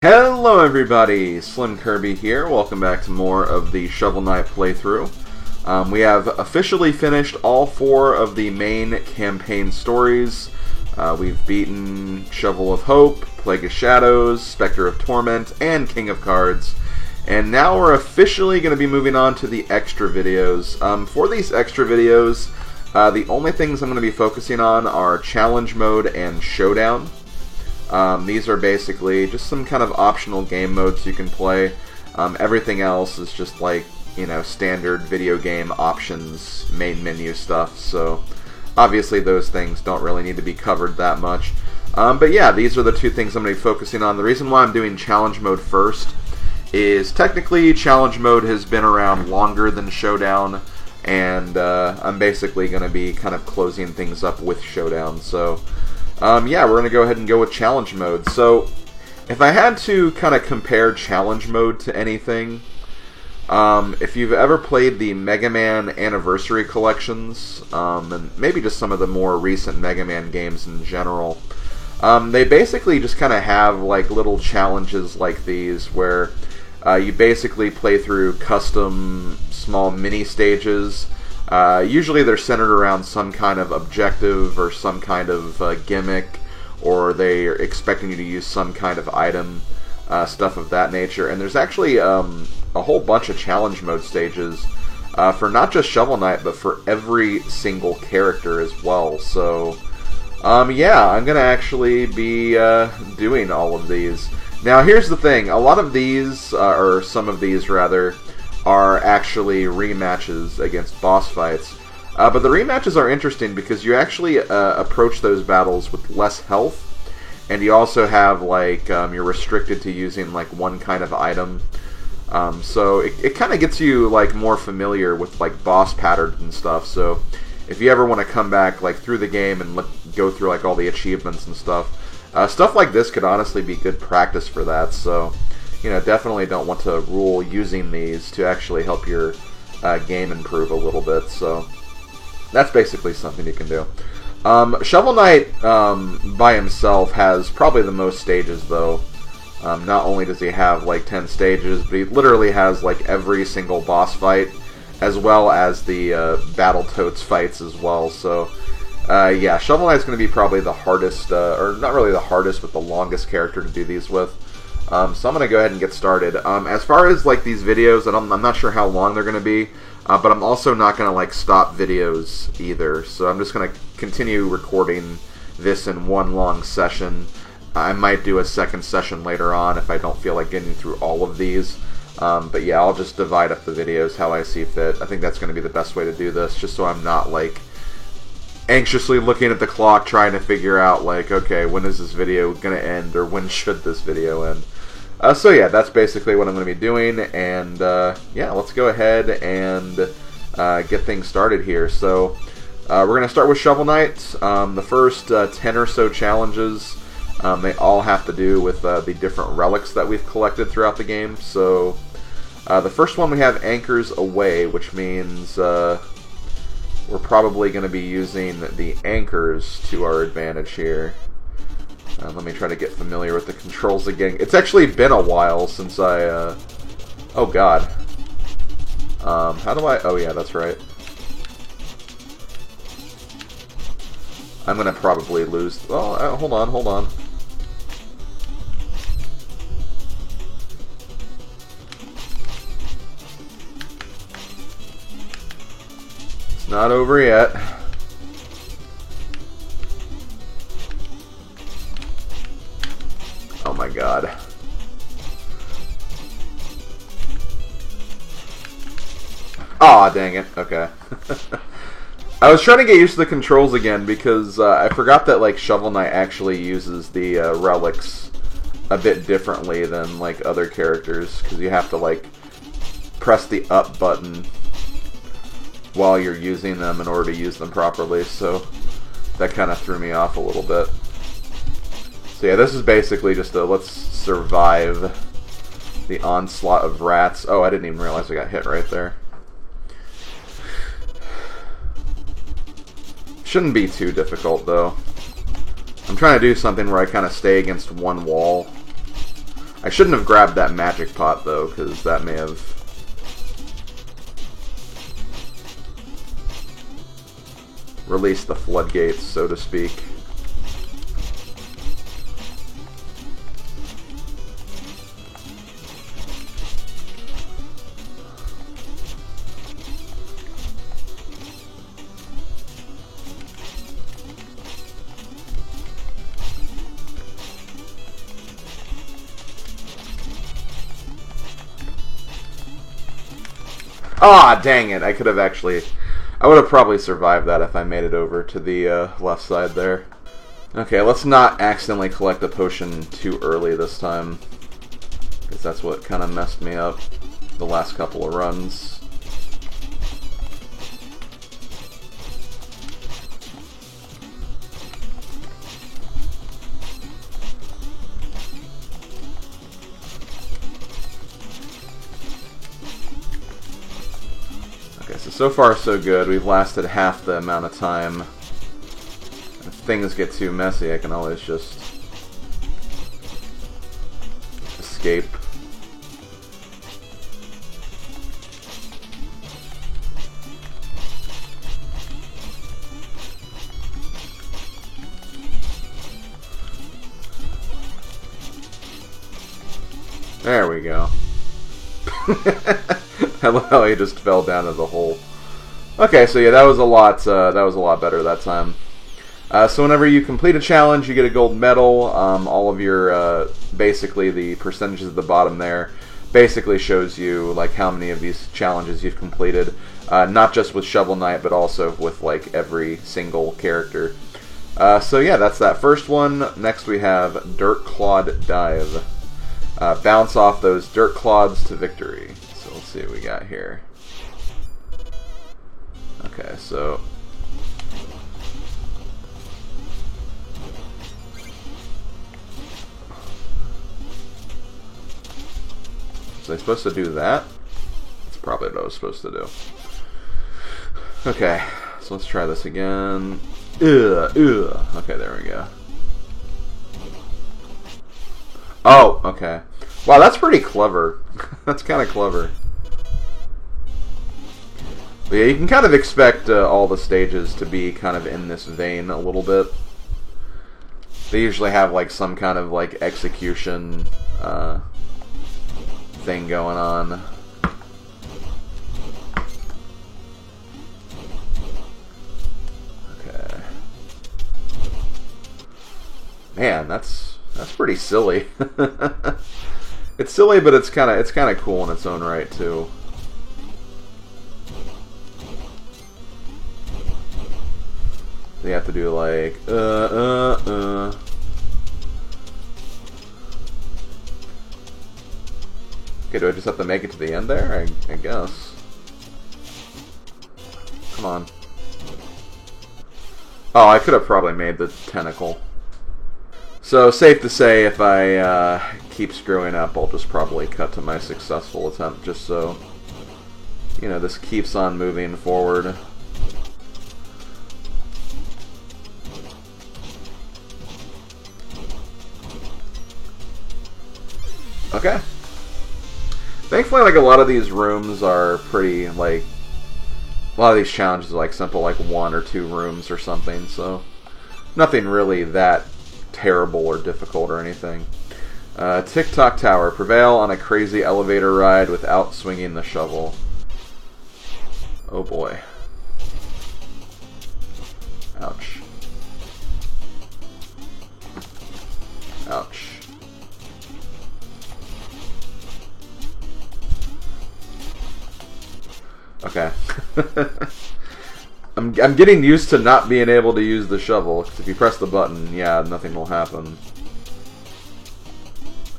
Hello everybody, Slim Kirby here. Welcome back to more of the Shovel Knight playthrough. We have officially finished all 4 of the main campaign stories. We've beaten Shovel of Hope, Plague of Shadows, Spectre of Torment, and King of Cards. And now we're officially going to be moving on to the extra videos. For these extra videos, the only things I'm going to be focusing on are Challenge Mode and Showdown. These are basically just some kind of optional game modes you can play. Everything else is just like, you know, standard video game options, main menu stuff, so obviously those things don't really need to be covered that much. But yeah, these are the 2 things I'm going to be focusing on. The reason why I'm doing Challenge Mode first is technically Challenge Mode has been around longer than Showdown, and I'm basically going to be kind of closing things up with Showdown, so yeah, we're going to go ahead and go with Challenge Mode. So, if I had to kind of compare Challenge Mode to anything, if you've ever played the Mega Man Anniversary Collections, and maybe just some of the more recent Mega Man games in general, they basically just kind of have like little challenges like these where you basically play through custom small mini stages. Usually they're centered around some kind of objective or some kind of gimmick, or they are expecting you to use some kind of item, stuff of that nature. And there's actually a whole bunch of challenge mode stages for not just Shovel Knight, but for every single character as well. So, yeah, I'm going to actually be doing all of these. Now, here's the thing. A lot of these, or some of these rather, are actually rematches against boss fights. But the rematches are interesting because you actually approach those battles with less health, and you also have, like, you're restricted to using, like, one kind of item. So it kind of gets you, like, more familiar with, like, boss patterns and stuff. So if you ever want to come back, like, through the game and go through, like, all the achievements and stuff, stuff like this could honestly be good practice for that. So, you know, definitely don't want to rule using these to actually help your game improve a little bit. So that's basically something you can do. Shovel Knight by himself has probably the most stages, though. Not only does he have like 10 stages, but he literally has like every single boss fight, as well as the Battletoads fights as well. So yeah, Shovel Knight's going to be probably the hardest, or not really the hardest, but the longest character to do these with. So I'm going to go ahead and get started. As far as like these videos, I'm not sure how long they're going to be, but I'm also not going to like stop videos either. So I'm just going to continue recording this in one long session. I might do a second session later on if I don't feel like getting through all of these. But yeah, I'll just divide up the videos how I see fit. I think that's going to be the best way to do this, just so I'm not like anxiously looking at the clock trying to figure out like, okay, when is this video going to end, or when should this video end? So yeah, that's basically what I'm going to be doing, and yeah, let's go ahead and get things started here. So we're going to start with Shovel Knight. The first 10 or so challenges, they all have to do with the different relics that we've collected throughout the game. So the first one we have Anchors Away, which means we're probably going to be using the anchors to our advantage here. Let me try to get familiar with the controls again. It's actually been a while since I, oh god. How do I, oh yeah, that's right. I'm gonna probably lose, oh, hold on. It's not over yet. Oh my god. Aw, dang it. Okay. I was trying to get used to the controls again because I forgot that like Shovel Knight actually uses the relics a bit differently than like other characters, because you have to like press the up button while you're using them in order to use them properly, so that kind of threw me off a little bit. So yeah, this is basically just a let's survive the onslaught of rats. Oh, I didn't even realize I got hit right there. Shouldn't be too difficult, though. I'm trying to do something where I kind of stay against one wall. I shouldn't have grabbed that magic pot, though, because that may have... released the floodgates, so to speak. Ah, dang it. I could have actually... I would have probably survived that if I made it over to the left side there. Okay, let's not accidentally collect a potion too early this time, because that's what kind of messed me up the last couple of runs. So far, so good. We've lasted half the amount of time. If things get too messy, I can always just escape. There we go. I love how he just fell down as a hole. Okay, so yeah, that was a lot better that time. So whenever you complete a challenge, you get a gold medal. All of your, basically the percentages at the bottom there, basically shows you like how many of these challenges you've completed. Not just with Shovel Knight, but also with like every single character. So yeah, that's that first one. Next we have Dirt Clod Dive. Bounce off those dirt clods to victory. So let's see what we got here. Okay, so I'm supposed to do that? That's probably what I was supposed to do. Okay, so let's try this again. Okay, there we go. Oh, okay. Wow, that's pretty clever. That's kind of clever. But yeah, you can kind of expect all the stages to be kind of in this vein a little bit. They usually have like some kind of like execution thing going on. Okay. Man, that's pretty silly. It's silly, but it's kind of cool in its own right too. You have to do like Okay, do I just have to make it to the end there? I guess. Come on. Oh, I could have probably made the tentacle. So, safe to say, if I keep screwing up, I'll just probably cut to my successful attempt, just so, you know, this keeps on moving forward. Okay. Thankfully, like, a lot of these rooms are pretty, like, a lot of these challenges are, like, simple, like, 1 or 2 rooms or something, so nothing really that terrible or difficult or anything. Tick-Tock Tower. Prevail on a crazy elevator ride without swinging the shovel. Oh boy. Ouch. Ouch. Okay. I'm getting used to not being able to use the shovel, because if you press the button, yeah, nothing will happen.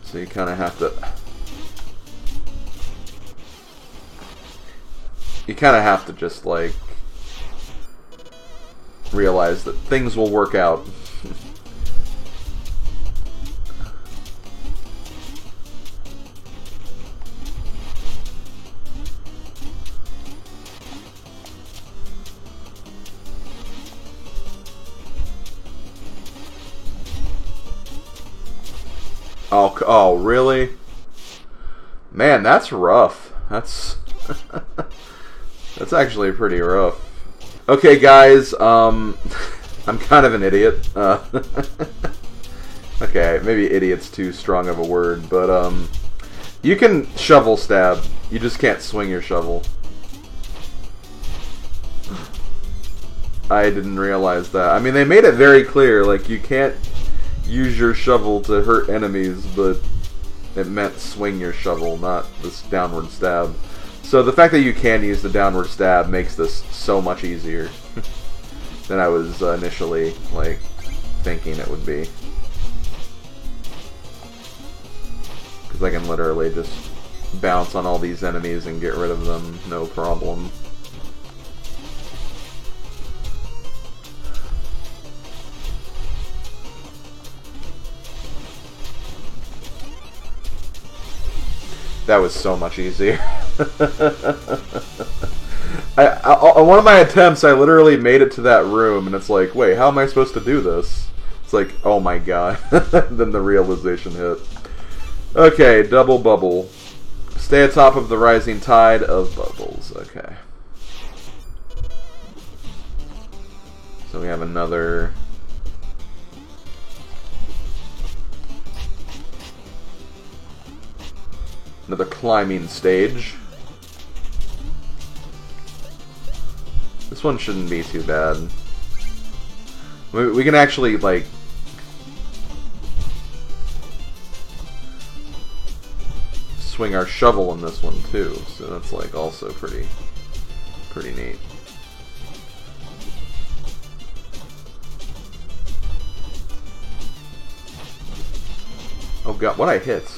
So you kind of have to... You kind of have to just, like, realize that things will work out. Oh, really? Man, that's rough. That's that's actually pretty rough. Okay, guys. I'm kind of an idiot. Okay, maybe idiot's too strong of a word, but you can shovel stab. You just can't swing your shovel. I didn't realize that. I mean, they made it very clear, like, you can't use your shovel to hurt enemies, but it meant swing your shovel, not this downward stab. So the fact that you can use the downward stab makes this so much easier than I was initially, like, thinking it would be. Because I can literally just bounce on all these enemies and get rid of them, no problem. That was so much easier. On one of my attempts, I literally made it to that room, and it's like, wait, how am I supposed to do this? It's like, oh my god. Then the realization hit. Okay, double bubble. Stay atop of the rising tide of bubbles. Okay. So we have another... another climbing stage. This one shouldn't be too bad. We can actually, like... swing our shovel in this one, too. So that's, like, also pretty neat. Oh god, what I hit?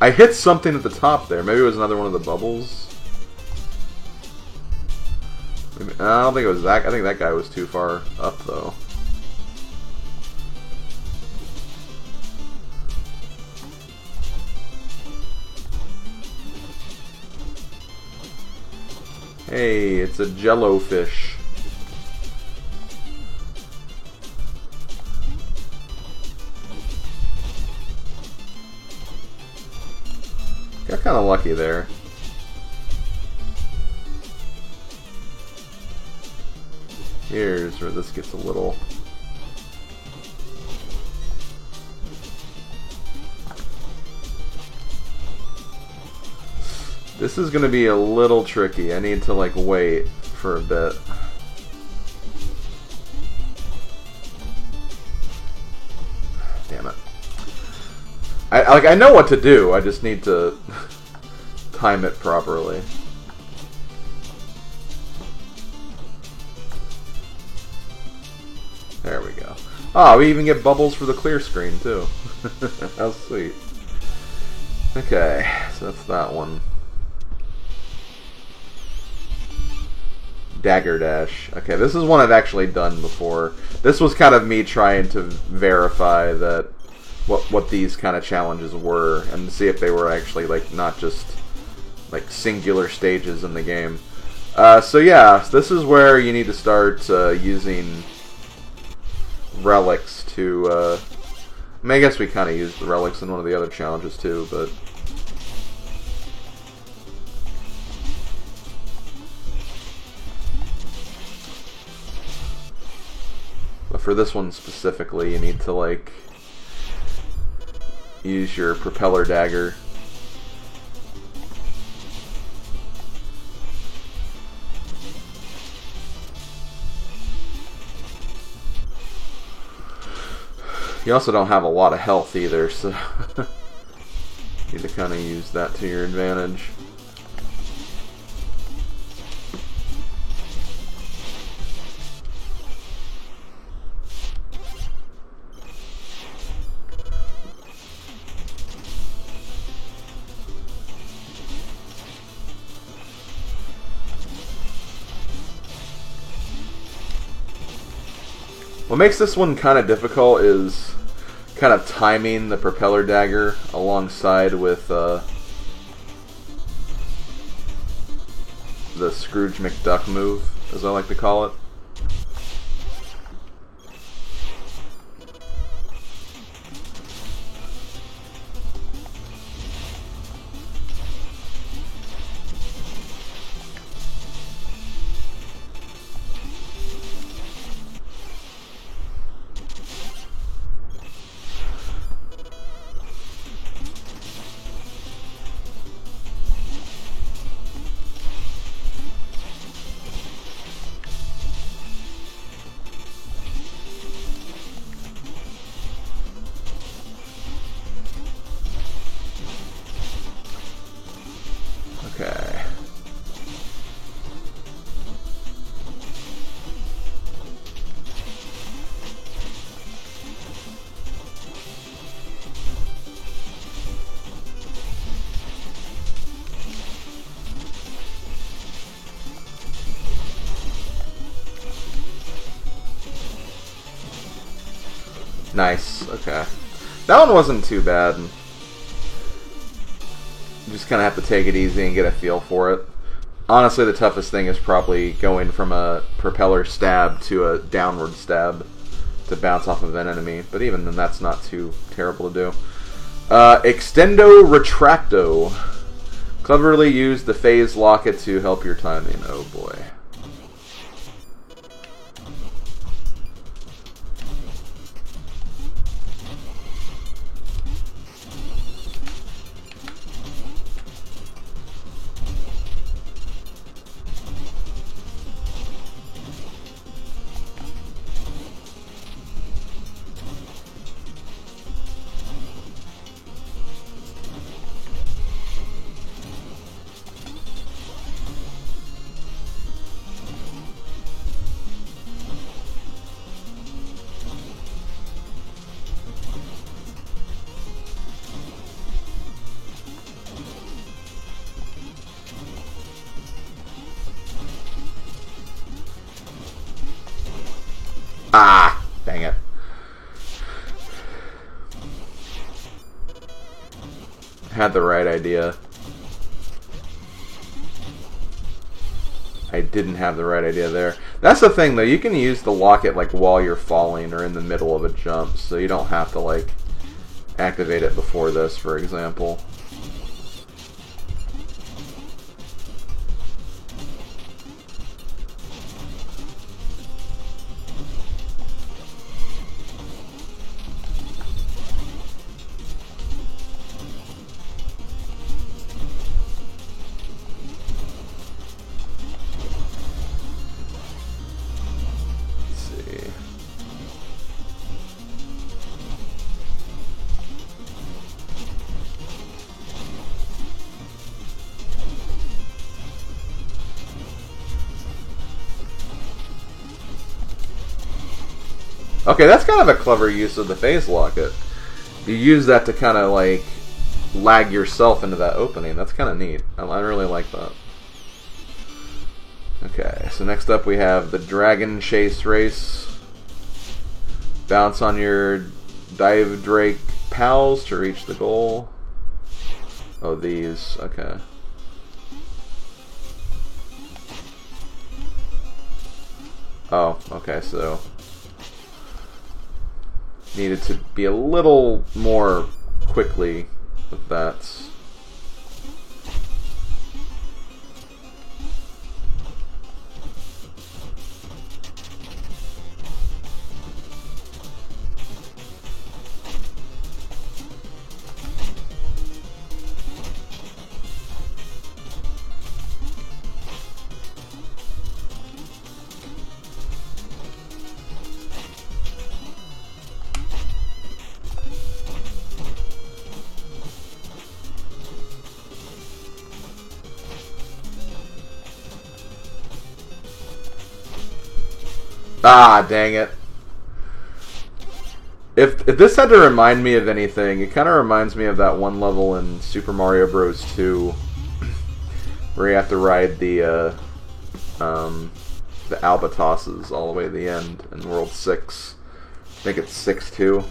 I hit something at the top there. Maybe it was another one of the bubbles. Maybe, I don't think it was that. I think that guy was too far up, though. Hey, it's a jellofish. Got kind of lucky there. Here's where this gets a little... This is going to be a little tricky. I need to, like, wait for a bit. Damn it. I know what to do, I just need to time it properly. There we go. Oh, we even get bubbles for the clear screen, too. How sweet. Okay, so that's that one. Dagger Dash. Okay, this is one I've actually done before. This was kind of me trying to verify that what these kind of challenges were, and see if they were actually, like, not just, like, singular stages in the game. So yeah, this is where you need to start using relics to, I mean, I guess we kind of used the relics in one of the other challenges too, but... But for this one specifically, you need to, like, use your propeller dagger. You also don't have a lot of health either, so you need to kind of use that to your advantage. What makes this one kind of difficult is kind of timing the propeller dagger alongside with the Scrooge McDuck move, as I like to call it. Nice. Okay. That one wasn't too bad. You just kind of have to take it easy and get a feel for it. Honestly, the toughest thing is probably going from a propeller stab to a downward stab to bounce off of an enemy. But even then, that's not too terrible to do. Extendo Retracto. Cleverly use the phase locket to help your timing. Oh boy. Ah, dang it. Had the right idea. I didn't have the right idea there. That's the thing though, you can use the locket like while you're falling or in the middle of a jump, so you don't have to like activate it before this, for example. Okay, that's kind of a clever use of the phase locket. You use that to kind of like lag yourself into that opening. That's kind of neat. I really like that. Okay, so next up we have the Dragon Chase Race. Bounce on your Dive Drake pals to reach the goal. Oh, these. Okay. Oh, okay, so needed to be a little more quickly with that. Ah, dang it. If this had to remind me of anything, it kind of reminds me of that one level in Super Mario Bros. 2 where you have to ride the albatrosses all the way to the end in World 6. I think it's 6-2.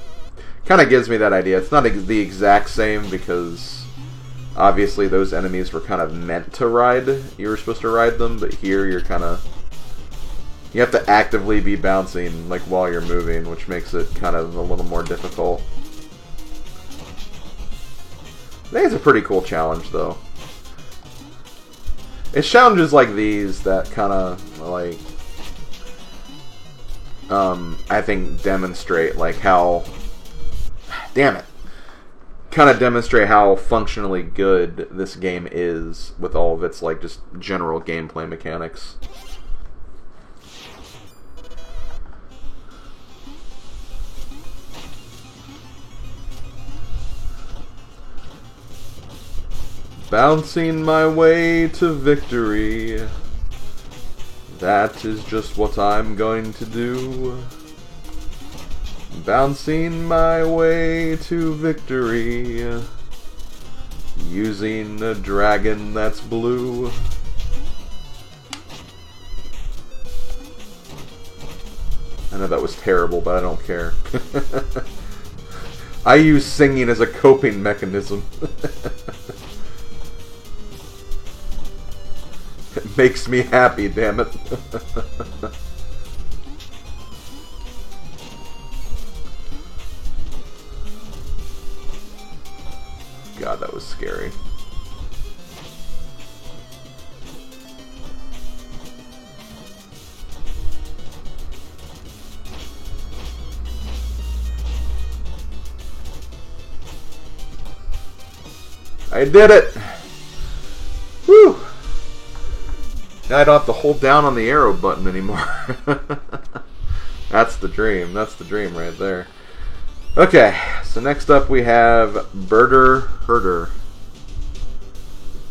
Kind of gives me that idea. It's not the exact same because obviously those enemies were kind of meant to ride. You were supposed to ride them, but here you're kind of... You have to actively be bouncing like while you're moving, which makes it kind of a little more difficult. I think it's a pretty cool challenge, though. It's challenges like these that kind of like, I think demonstrate like how, damn it, kind of demonstrate how functionally good this game is with all of its like just general gameplay mechanics. Bouncing my way to victory. That is just what I'm going to do. Bouncing my way to victory. Using a dragon that's blue. I know that was terrible, but I don't care. I use singing as a coping mechanism. It makes me happy, damn it. God, that was scary. I did it! Woo! Now I don't have to hold down on the arrow button anymore. That's the dream. That's the dream right there. Okay, so next up we have Birder Herder.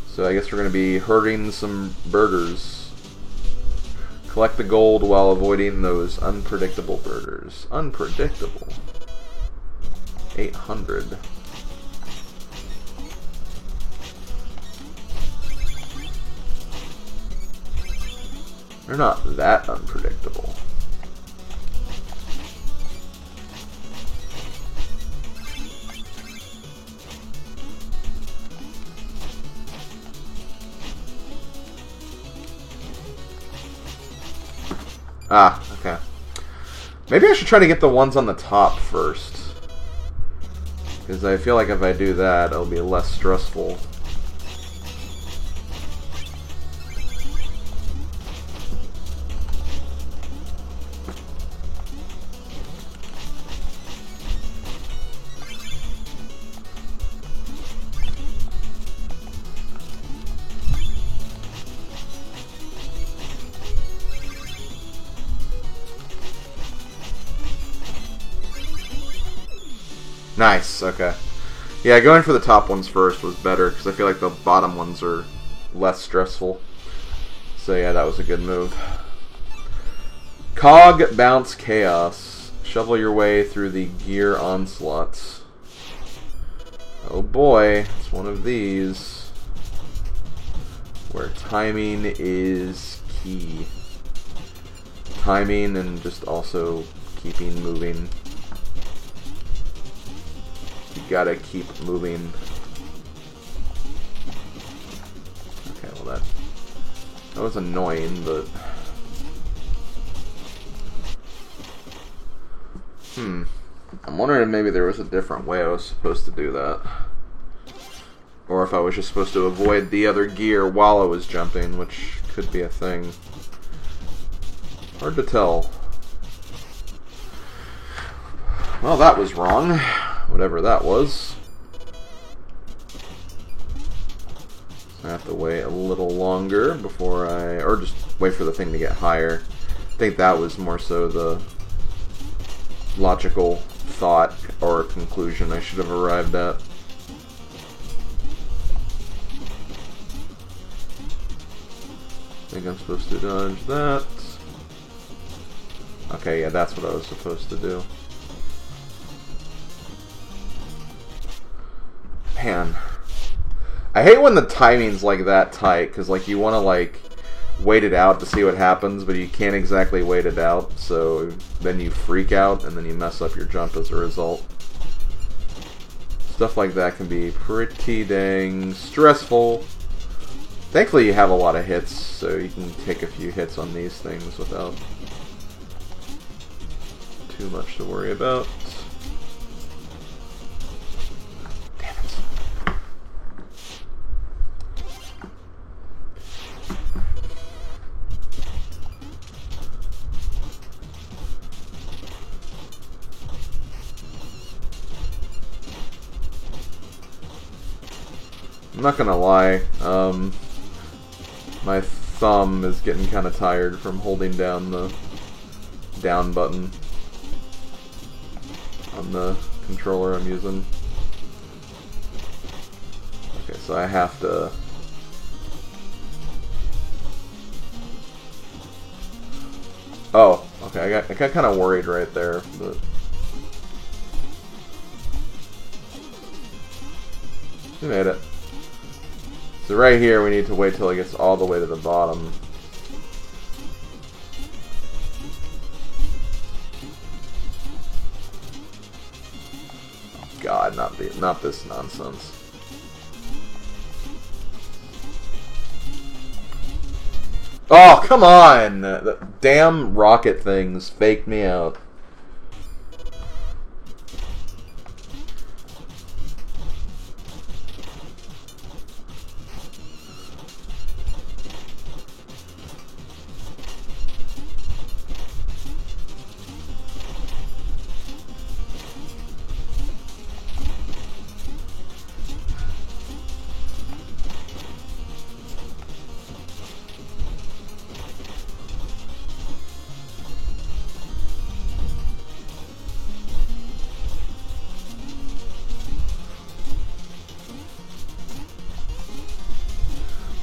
So I guess we're going to be herding some birders. Collect the gold while avoiding those unpredictable birders. Unpredictable. 800. They're not that unpredictable. Ah, okay. Maybe I should try to get the ones on the top first. Because I feel like if I do that, it'll be less stressful. Nice, okay. Yeah, going for the top ones first was better, because I feel like the bottom ones are less stressful. So yeah, that was a good move. Cog Bounce Chaos. Shovel your way through the gear onslaughts. Oh boy, it's one of these. Where timing is key. Timing and just also keeping moving. You gotta keep moving. Okay, well that was annoying, but I'm wondering if maybe there was a different way I was supposed to do that. Or if I was just supposed to avoid the other gear while I was jumping, which could be a thing. Hard to tell. Well, that was wrong. Whatever that was. I have to wait a little longer before or just wait for the thing to get higher. I think that was more so the logical thought or conclusion I should have arrived at. I think I'm supposed to dodge that. Okay, yeah, that's what I was supposed to do. Man, I hate when the timing's like that tight, because like you want to like wait it out to see what happens, but you can't exactly wait it out, so then you freak out and then you mess up your jump as a result. Stuff like that can be pretty dang stressful. Thankfully you have a lot of hits, so you can take a few hits on these things without too much to worry about. I'm not gonna lie, my thumb is getting kind of tired from holding down the down button on the controller I'm using. Okay, so I have to... Oh, okay, I got kind of worried right there, but... We made it. So right here, we need to wait till it gets all the way to the bottom. not this nonsense. Oh, come on! The damn rocket things faked me out.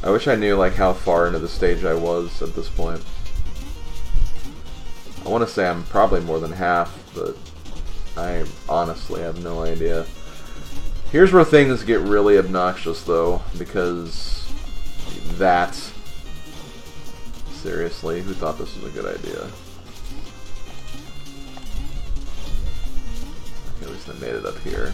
I wish I knew like how far into the stage I was at this point. I want to say I'm probably more than half, but I honestly have no idea. Here's where things get really obnoxious though, because that... Seriously, who thought this was a good idea? Okay, at least I made it up here.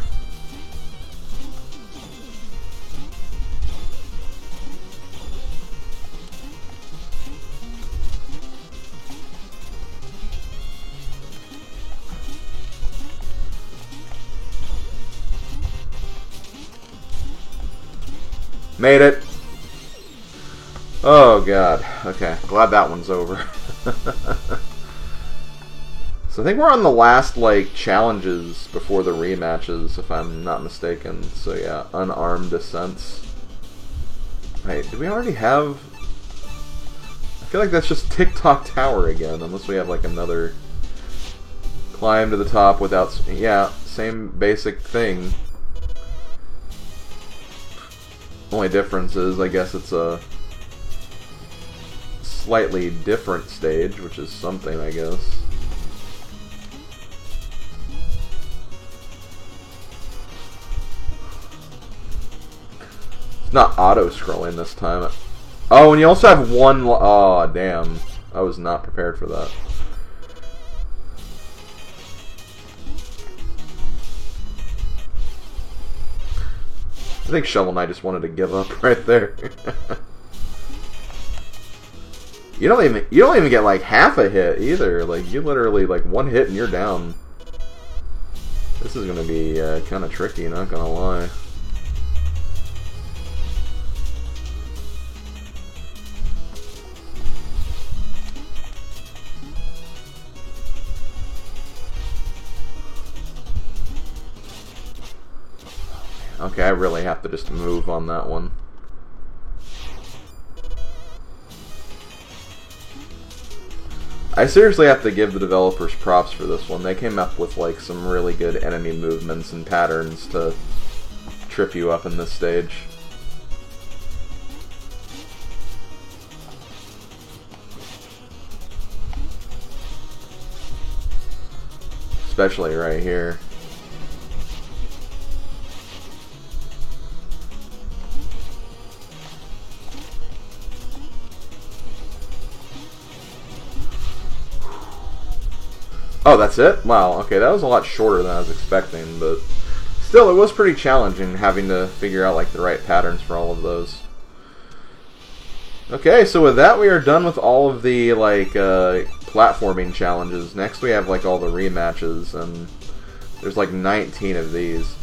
Made it! Oh god. Okay, glad that one's over. So I think we're on the last, like, challenges before the rematches, if I'm not mistaken. So yeah, unarmed descents. Wait, did we already have... I feel like that's just Tick-Tock Tower again, unless we have, like, another climb to the top without... Yeah, same basic thing. Only difference is, I guess it's a slightly different stage, which is something, I guess. It's not auto-scrolling this time. Oh, and you also have one... Oh, damn. I was not prepared for that. I think Shovel Knight just wanted to give up right there. You don't even get like half a hit either. Like you literally like one hit and you're down. This is gonna be kind of tricky, not gonna lie. Okay, I really have to just move on that one. I seriously have to give the developers props for this one. They came up with like some really good enemy movements and patterns to trip you up in this stage. Especially right here. Oh, that's it? Wow, okay, that was a lot shorter than I was expecting, but still, it was pretty challenging having to figure out like the right patterns for all of those. Okay, so with that, we are done with all of the like platforming challenges. Next, we have like all the rematches, and there's like 19 of these.